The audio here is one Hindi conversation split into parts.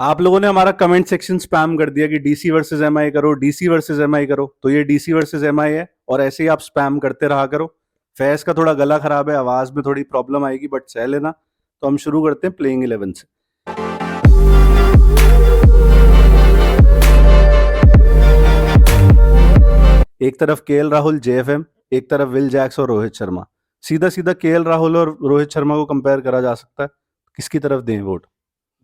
आप लोगों ने हमारा कमेंट सेक्शन स्पैम कर दिया कि डीसी वर्सेस एमआई करो, डीसी वर्सेस एमआई करो, तो ये डीसी वर्सेस एमआई है और ऐसे ही आप स्पैम करते रहा करो। फैज का थोड़ा गला खराब है, आवाज में थोड़ी प्रॉब्लम आएगी, बट सह लेना। तो हम शुरू करते हैं प्लेइंग 11 से। एक तरफ केएल राहुल जेएफएम, एक तरफ विल जैक्स और रोहित शर्मा। सीधा सीधा केएल राहुल और रोहित शर्मा को कंपेयर करा जा सकता है, किसकी तरफ दें वोट?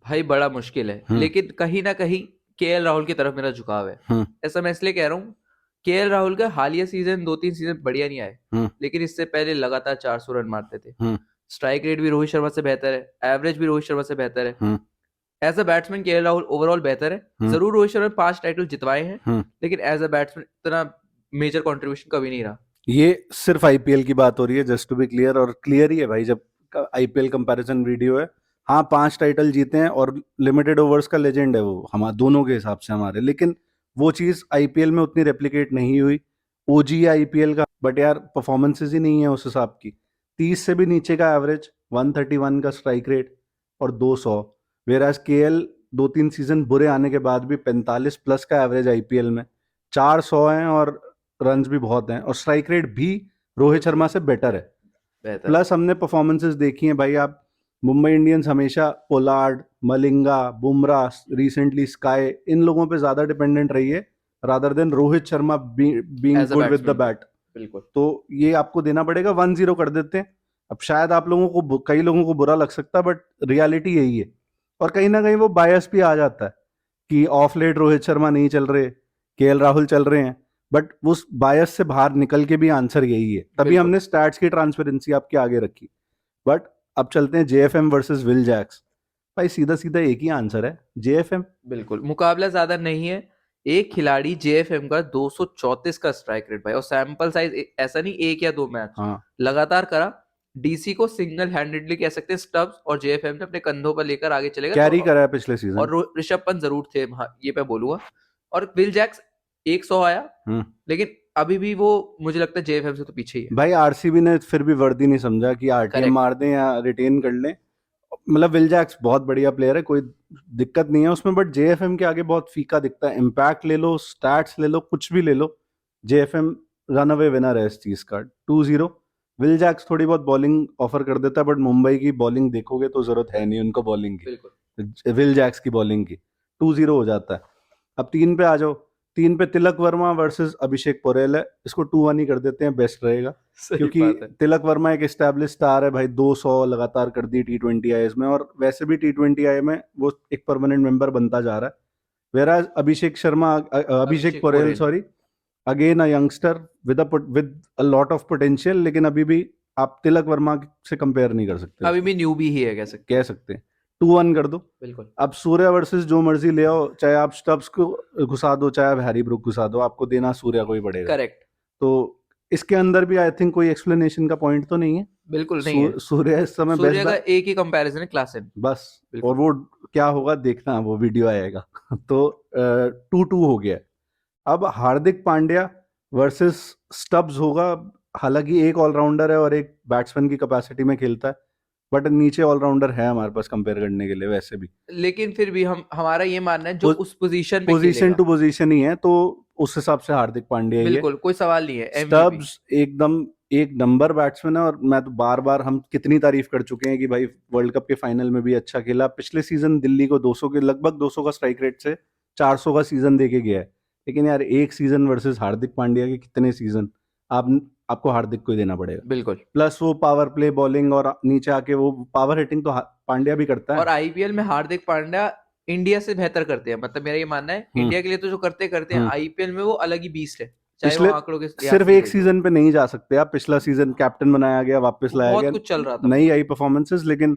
भाई बड़ा मुश्किल है, लेकिन कहीं ना कहीं केएल राहुल की तरफ मेरा झुकाव है। ऐसा मैं इसलिए कह रहा हूँ, केएल राहुल का हालिया सीजन 2-3 सीजन बढ़िया नहीं आए, लेकिन इससे पहले लगातार 400 रन मारते थे। स्ट्राइक रेट भी रोहित शर्मा से बेहतर है, एवरेज भी रोहित शर्मा से बेहतर है। As a batsman KL Rahul overall बेहतर है। जरूर रोहित शर्मा ने 5 टाइटल जितवाए हैं, लेकिन एज अ बैट्समैन इतना मेजर कंट्रीब्यूशन कभी नहीं रहा। ये सिर्फ आईपीएल की बात हो रही है, जस्ट टू बी क्लियर, और क्लियर ही है भाई, जब आईपीएल कंपैरिजन वीडियो है। हाँ, 5 टाइटल जीते हैं और लिमिटेड ओवर्स का लेजेंड है वो, हमारे दोनों के हिसाब से हमारे, लेकिन वो चीज आईपीएल में उतनी रेप्लिकेट नहीं हुई। ओजी है आईपीएल का, बट यार परफॉर्मेंसेज ही नहीं है उस हिसाब की। 30 से भी नीचे का एवरेज, 131 का स्ट्राइक रेट और 200। वेराज केएल 2-3 सीजन बुरे आने के बाद भी 45 प्लस का एवरेज आईपीएल में, 400 हैं और रन्स भी बहुत हैं, और स्ट्राइक रेट भी रोहित शर्मा से बेटर है। बेहतर प्लस हमने परफॉर्मेंसेस देखी हैं भाई। आप मुंबई इंडियंस हमेशा Pollard, Malinga, Bumrah, recently Sky, इन लोगों पे ज्यादा डिपेंडेंट रही है rather than Rohit Sharma being as a good with the batsman. Bat. बिल्कुल। तो ये आपको देना पड़ेगा। 1-0 कर देते हैं। अब शायद आप लोगों को, कई लोगों को बुरा लग सकता है, बट रियलिटी यही है। और कहीं ना कहीं वो बायस भी आ जाता है कि ऑफ लेट रोहित शर्मा नहीं चल रहे, केएल राहुल चल रहे हैं, बट उस बायस से बाहर निकल के भी आंसर यही है, तभी बिल्कुल हमने स्टैट्स की ट्रांसपेरेंसी आपके आगे रखी। बट अब चलते हैं जेएफएम वर्सेस विल जैक्स। भाई सीधा सीधा एक ही आंसर है, जेएफएम। बिल्कुल, मुकाबला ज्यादा नहीं है। एक खिलाड़ी जेएफएम का 234 का स्ट्राइक रेट भाई, और सैंपल साइज ऐसा नहीं 1 या 2 मैच हाँ, लगातार करा। डीसी को सिंगल हैंडेडली कह सकते हैं स्टब्स, और जेएफएम ने अपने कंधों पर लेकर आगे चलेगा तो। कैरी करा है पिछले सीजन। और ऋषभ पंत जरूर थे, हाँ ये मैं बोलूंगा। और विल जैक्स 100 आया, लेकिन अभी भी वो मुझे लगता है जेएफएम से तो पीछे ही है। भाई आरसीबी ने फिर भी वर्दी नहीं समझा कि आरटीएम करेक्ट। मार दें या रिटेन कर लें। मतलब विल जैक्स बहुत बढ़िया प्लेयर है, कोई दिक्कत नहीं है उसमें, बट जेएफएम के आगे बहुत फीका दिखता है। इम्पैक्ट ले लो, स्टैट्स ले लो, कुछ भी ले लो, जेएफएम रन अवे विनर है इस चीज का। 2-0। विल जैक्स थोड़ी बहुत बॉलिंग ऑफर कर देता है, बट मुंबई की बॉलिंग देखोगे तो जरूरत है नहीं उनको बॉलिंग बिल्कुल की, विल जैक्स की बॉलिंग की। 2-0 हो जाता है। अब 3 पे आ जाओ। 3 पे तिलक वर्मा वर्सेस अभिषेक पोरेल है, इसको 2-1 ही कर देते हैं, बेस्ट रहेगा। सही क्योंकि बात है। तिलक वर्मा एक एस्टैब्लिश स्टार है भाई, 200 लगातार कर दी टी20 आईज में, और वैसे भी टी20 आई में वो एक परमानेंट मेंबर बनता जा रहा है। वेराज Abhishek Sharma, Abhishek Abhishek Porel Porel sorry, again a youngster with a lot of potential, लेकिन अभी भी आप तिलक वर्मा से कंपेयर नहीं कर सकते अभी उसको, भी न्यूबी ही है, कह सकते कह हैं। सकते हैं। 2-1 कर दो। बिल्कुल। अब सूर्या वर्सेस जो मर्जी ले आओ, चाहे आप स्टब्स को घुसा दो, चाहे आप हैरी ब्रुक घुसा दो, आपको देना सूर्या को ही पड़ेगा। करेक्ट। तो इसके अंदर भी आई थिंक कोई एक्सप्लेनेशन का पॉइंट तो नहीं है। बिल्कुल नहीं है। सूर्या इस समय बेस्ट सूर्य का एक ही कंपैरिजन है, क्लासन। बस। और बिल्कुल। वो क्या होगा देखना, वो वीडियो आएगा। तो 2-2 हो गया। अब हार्दिक पांड्या वर्सेस स्टब्स होगा। हालांकि एक ऑलराउंडर है और एक बैट्समैन की कैपेसिटी में खेलता है, बट नीचे ऑलराउंडर है हमारे पास कंपेयर करने के लिए वैसे भी। लेकिन फिर भी हमारा ये मानना है जो उस पोजीशन पे पोजीशन खेलेगा। टू पोजीशन ही है, तो उस हिसाब से हार्दिक पांड्या ही है। बिल्कुल कोई सवाल नहीं है, एमवीपी। स्टब्स एकदम एक नंबर बैट्समैन है, और मैं तो बार बार, हम कितनी तारीफ कर चुके हैं कि भाई वर्ल्ड कप के फाइनल में भी अच्छा खेला। पिछले सीजन दिल्ली को 200 के लगभग 200 का स्ट्राइक रेट से 400 का सीजन देके गया है। लेकिन यार एक सीजन वर्सेस हार्दिक पांड्या के कितने सीजन, आप आपको हार्दिक को ही देना पड़ेगा। बिल्कुल। प्लस वो पावर प्ले बॉलिंग, और नीचे आके वो पावर हिटिंग तो पांड्या भी करता और है। आईपीएल में हार्दिक पांड्या इंडिया से बेहतर करते हैं, मतलब मेरा ये मानना है, इंडिया के लिए तो जो करते करते हैं, आईपीएल में वो अलग ही बीस्ट है, चाहे वो पिछले आंकड़ों के लिहाज सिर्फ से एक देख लो। सीजन पे नहीं जा सकते आप। पिछला सीजन कैप्टन बनाया गया, वापस वो लाया बहुत गया, कुछ चल रहा था नहीं पूरा। आई परफॉर्मेंसेस, लेकिन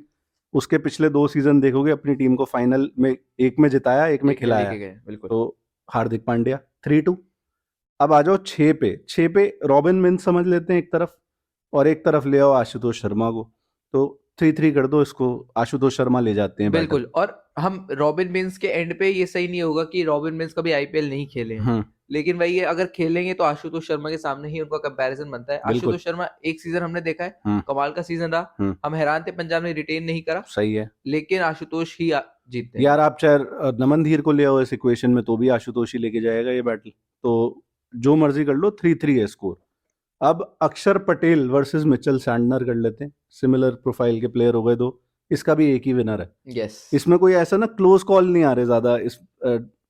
उसके पिछले 2 सीजन देखोगे अपनी टीम को फाइनल में, एक में जिताया, एक में एक में खिलाया। लेके गए, बिल्कुल। तो हार्दिक पांड्या 3-2। अब आ जाओ 6 पे रॉबिन मिंस समझ लेते हैं एक तरफ, और एक तरफ ले आओ आशुतोष शर्मा को। तो 3-3 कर दो इसको, आशुतोष शर्मा ले जाते हैं बैटर। बिल्कुल। और हम रॉबिन मिंस के एंड पे ये सही नहीं होगा कि रॉबिन मिंस कभी आईपीएल नहीं खेले हैं, लेकिन वही है, अगर खेलेंगे तो आशुतोष शर्मा के सामने ही उनका कंपैरिजन बनता है। बिल्कुल। आशुतोष शर्मा एक सीजन हमने देखा है, कमाल का सीजन रहा। हम हैरान थे पंजाब ने रिटेन नहीं करा, सही है। लेकिन आशुतोष ही जीतते हैं। यार आप चाहे नमन धीर को ले आओ इस इक्वेशन में तो भी आशुतोष ही लेके जाएगा ये बैटल, तो जो मर्जी कर लो 3-3 है स्कोर। अब अक्षर पटेल वर्सेस मिचेल सैंडनर कर लेते हैं, सिमिलर प्रोफाइल के प्लेयर हो गए दो, इसका भी एक ही विनर है। यस, इसमें कोई ऐसा ना क्लोज कॉल नहीं आ रहे ज्यादा इस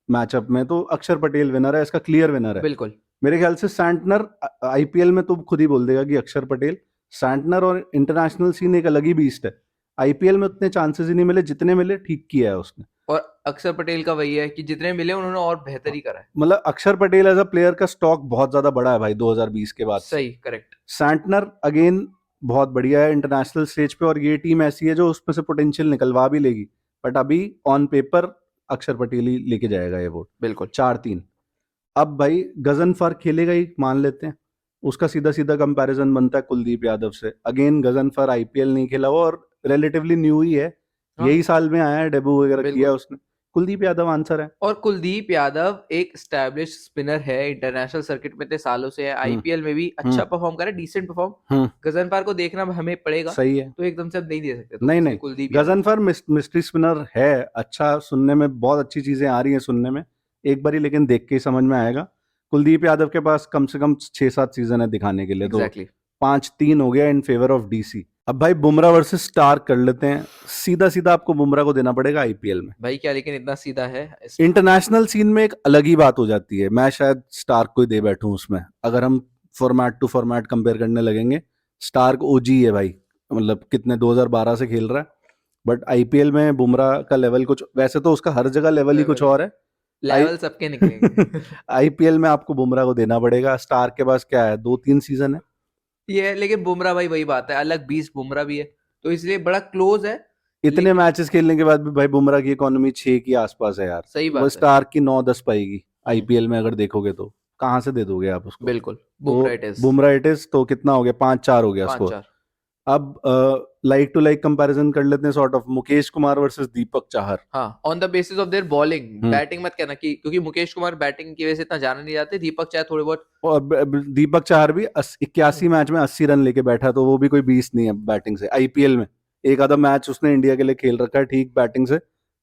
मैचअप में, तो अक्षर पटेल विनर है, इसका क्लियर विनर है बिल्कुल। मेरे ख्याल से। सैंटनर आईपीएल में तो खुद ही बोल देगा कि अक्षर पटेल, सैंटनर और इंटरनेशनल सीन एक अलग ही बीस्ट है। आईपीएल में उतने चांसेस ही नहीं मिले, जितने मिले ठीक किया है उसने। और अक्षर पटेल का वही है कि जितने मिले उन्होंने और बेहतर ही करा है। मतलब अक्षर पटेल एज अ प्लेयर का स्टॉक बहुत ज्यादा बड़ा है भाई 2020 के बाद से। सही, करेक्ट। सैंटनर अगेन बहुत बढ़िया है इंटरनेशनल स्टेज पे, और ये टीम ऐसी है जो उसमें से पोटेंशियल निकलवा भी लेगी, बट अभी ऑन पेपर अक्षर पटेल ही लेके जाएगा ये वोट। बिल्कुल। 4-3। अब भाई गजनफर खेलेगा ही मान लेते हैं, उसका सीधा सीधा कंपैरिजन बनता है कुलदीप यादव से। अगेन गजनफर आईपीएल नहीं खेला हुआ और रिलेटिवली न्यू ही है, हाँ, यही साल में आया है, डेब्यू वगैरह किया बिल्कुल। उसने। कुलदीप यादव आंसर है। और कुलदीप यादव एक स्टैब्लिश स्पिनर है, इंटरनेशनल सर्किट में इतने सालों से है, आईपीएल में भी अच्छा परफॉर्म करे, डिसेंट परफॉर्म। गजनफर को देखना हमें पड़ेगा, सही है। तो एकदम से हम नहीं दे सकते, तो नहीं इसलिए नहीं, कुलदीप यादव। गजनफर मिस्ट्री स्पिनर है, अच्छा सुनने में, बहुत अच्छी चीजें आ रही हैं सुनने में, एक बारी लेकिन देख के ही समझ में आएगा। कुलदीप यादव के पास कम से कम 6-7 सीजन है दिखाने के लिए, तो एग्जैक्टली। 5-3 हो गया इन फेवर ऑफ डीसी। अब भाई बुमराह वर्सेस स्टार्क कर लेते हैं, सीधा सीधा आपको बुमराह को देना पड़ेगा आईपीएल में। भाई क्या, लेकिन इतना सीधा है? इंटरनेशनल सीन में एक अलग ही बात हो जाती है, मैं शायद स्टार्क को ही दे बैठूं उसमें, अगर हम फॉर्मेट टू फॉर्मेट कंपेयर करने लगेंगे। स्टार्क ओजी है भाई, मतलब कितने 2012 से खेल रहा है, बट आईपीएल में बुमराह का लेवल कुछ, वैसे तो उसका हर जगह लेवल ही कुछ और है, लेवल सबके निकलेंगे। आईपीएल में आपको बुमराह को देना पड़ेगा। स्टार्क के पास क्या है, 2-3 सीजन है ये है, लेकिन बुमराह भाई वही बात है, अलग 20 बुमराह भी है, तो इसलिए बड़ा क्लोज है। इतने मैचेस खेलने के बाद भी भाई बुमराह की इकोनॉमी 6 के आसपास है यार, सही वो बात है। स्टार्क की 9-10 पाएगी आईपीएल में, अगर देखोगे तो कहाँ से दे दोगे आप उसको। बिल्कुल, तो बुमराह इट इज, तो कितना हो गया, 5-4 हो गया स्कोर। 5-4। अब लाइक टू लाइक कंपैरिजन कर लेते हैं sort of, Mukesh Kumar versus Deepak Chahar. हाँ, on the basis of their bowling, batting मत कहना कि क्योंकि मुकेश कुमार बैटिंग की वजह से इतना जाना नहीं जाते, दीपक चाहे थोड़े बहुत। और दीपक चाहर भी 81 मैच में 80 रन लेके बैठा, तो वो भी कोई 20 नहीं है बैटिंग से आईपीएल में। एक आधा मैच उसने इंडिया के लिए खेल रखा है ठीक बैटिंग से,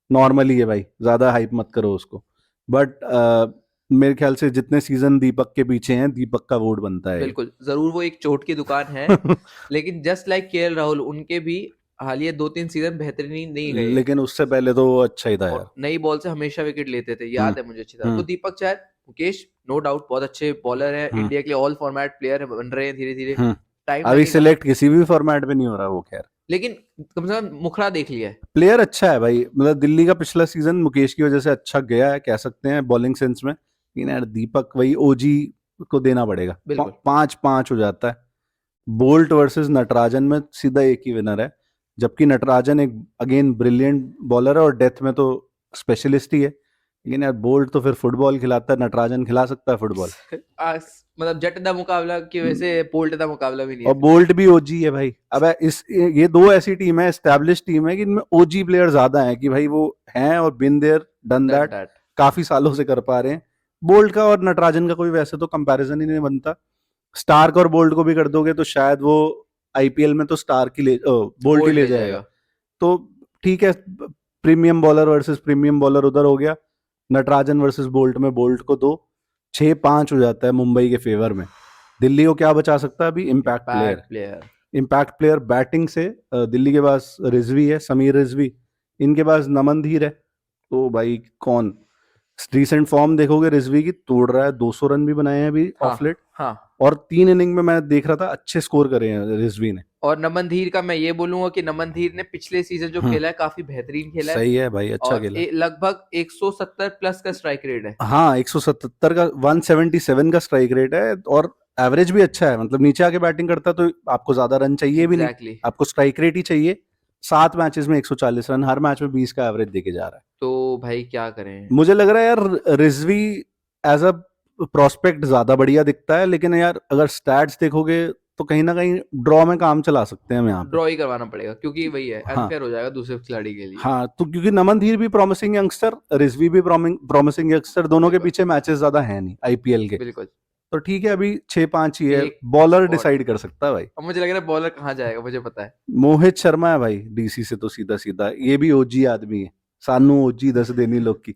नॉर्मली है भाई, ज्यादा हाइप मत करो उसको। बट मेरे ख्याल से जितने सीजन दीपक के पीछे हैं, दीपक का वोट बनता है। बिल्कुल, जरूर वो एक चोट की दुकान है, लेकिन जस्ट लाइक केएल राहुल, उनके भी हालिया 2-3 सीजन बेहतरीन नहीं गए, लेकिन उससे पहले तो वो अच्छा ही था यार, नई बॉल से हमेशा विकेट लेते थे, याद है मुझे अच्छी तरह। तो दीपक चाहर, मुकेश नो डाउट बहुत अच्छे बॉलर है, इंडिया के लिए ऑल फॉर्मेट प्लेयर बन रहे हैं धीरे धीरे, टाइम अभी सिलेक्ट किसी भी फॉर्मेट में नहीं हो रहा वो, खैर लेकिन कम से कम मुखरा देख लिया है। प्लेयर अच्छा है भाई, मतलब दिल्ली का पिछला सीजन मुकेश की वजह से अच्छा गया है कह सकते हैं बॉलिंग सेंस में, लेकिन यार दीपक वही ओजी को देना पड़ेगा। 5-5 हो जाता है। बोल्ट वर्सेस नटराजन में सीधा एक ही विनर है, जबकि नटराजन एक अगेन ब्रिलियंट बॉलर है और डेथ में तो स्पेशलिस्ट ही है, लेकिन यार बोल्ट तो फिर फुटबॉल खिलाता है, नटराजन खिला सकता है फुटबॉल। मतलब जट दा मुकाबला की वजह से बोल्ट दा मुकाबला भी नहीं और है। बोल्ट भी ओजी है भाई। अब ये दो ऐसी टीम है, एस्टैब्लिश टीम है कि इनमें ओजी प्लेयर ज्यादा हैं, कि भाई वो हैं और बिन देयर डन दैट, काफी सालों से कर पा रहे हैं। बोल्ट का और नटराजन का कोई वैसे तो कंपैरिजन ही नहीं बनता। स्टार्क और बोल्ट को भी कर दोगे तो शायद वो आईपीएल में तो स्टार्क ही बोल्ट ही ले जाएगा। तो ठीक है, premium bowler versus premium bowler उधर हो गया, नटराजन वर्सेस बोल्ट में बोल्ट को दो। 6-5 हो जाता है मुंबई के फेवर में। दिल्ली को क्या बचा सकता है अभी, impact player. Impact player batting से दिल्ली के पास रिजवी है, समीर रिजवी, इनके पास नमन धीर है, तो भाई कौन रिसेंट फॉर्म देखोगे रिजवी की, तोड़ रहा है, 200 रन भी बनाए हैं अभी ऑफ लेट। और 3 इनिंग में मैं देख रहा था अच्छे स्कोर करे हैं रिजवी ने। और नमन धीर का मैं ये बोलूंगा कि नमन धीर ने पिछले सीजन जो खेला है काफी बेहतरीन खेला है। सही है भाई, अच्छा खेला है। लगभग 170 प्लस का स्ट्राइक रेट है। हाँ 177 का, 177 का स्ट्राइक रेट है, और एवरेज भी अच्छा है, मतलब नीचे आके बैटिंग करता तो आपको ज्यादा रन चाहिए भी नहीं, आपको स्ट्राइक रेट ही चाहिए। 7 मैचेस में 140 रन, हर मैच में 20 का एवरेज देके जा रहा है। तो भाई क्या करें, मुझे लग रहा है यार रिजवी एज अ प्रोस्पेक्ट ज्यादा बढ़िया दिखता है, लेकिन यार अगर स्टैट्स देखोगे तो कहीं ना कहीं ड्रॉ में काम चला सकते हैं हम यहाँ पे। ड्रॉ ही करवाना पड़ेगा क्योंकि वही है, अनफेयर हो जाएगा दूसरे खिलाड़ी के लिए। हाँ, तो क्योंकि नमन धीर भी प्रॉमिसिंग यंगस्टर, रिजवी भी प्रॉमिसिंग यंगस्टर, दोनों के पीछे मैचेस ज्यादा है नहीं आईपीएल के। बिल्कुल, तो ठीक है, अभी 6-5 ही है, बॉलर डिसाइड कर सकता है भाई। अब मुझे लग रहा है बॉलर कहाँ जाएगा, मुझे पता है मोहित शर्मा है भाई डीसी से, तो सीधा सीधा ये भी ओजी आदमी है, सानू ओजी 10 देनी लोग की।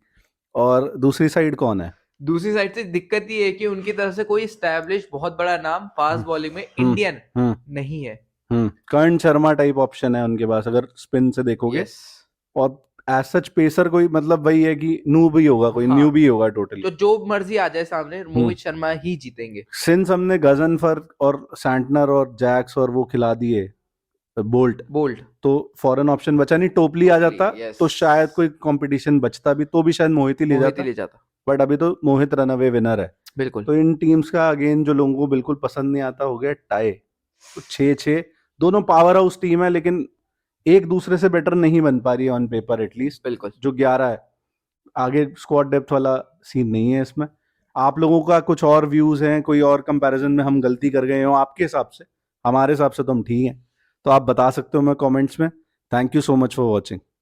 और दूसरी साइड कौन है? दूसरी साइड से दिक्कत ये है कि उनकी तरफ से कोई एस्टैब्लिश बहुत बड़ा नाम फास्ट बॉलिंग में इंडियन नहीं है। कर्ण शर्मा टाइप ऑप्शन है उनके पास अगर स्पिन से देखोगे। यस। और एज सच पेसर कोई मतलब वही है कि न्यू भी होगा, कोई न्यू भी होगा टोटली। तो जो मर्जी आ जाए सामने मोहित शर्मा ही जीतेंगे। सिंस हमने गजनफर और सैंटनर और जैक्स और वो खिला दिए बोल्ट तो फॉरेन ऑप्शन बचा नहीं। टोपली आ जाता तो शायद कोई कंपटीशन बचता भी, तो भी शायद मोहित ही ले जाता। बट अभी तो मोहित रनअवे विनर है बिल्कुल। तो इन टीम्स का अगेन जो लोगों को बिल्कुल पसंद नहीं आता हो गया टाई। तो 6-6 दोनों पावर हाउस टीम है लेकिन एक दूसरे से बेटर नहीं बन पा रही है ऑन पेपर एटलीस्ट। बिल्कुल। जो 11 है आगे स्क्वाड डेप्थ वाला सीन नहीं है इसमें। आप लोगों का कुछ और व्यूज हैं, कोई और कंपैरिजन में हम गलती कर गए हो आपके हिसाब से? हमारे हिसाब से तो हम ठीक हैं, तो आप बता सकते हो मैं कमेंट्स में। Thank you so much for watching.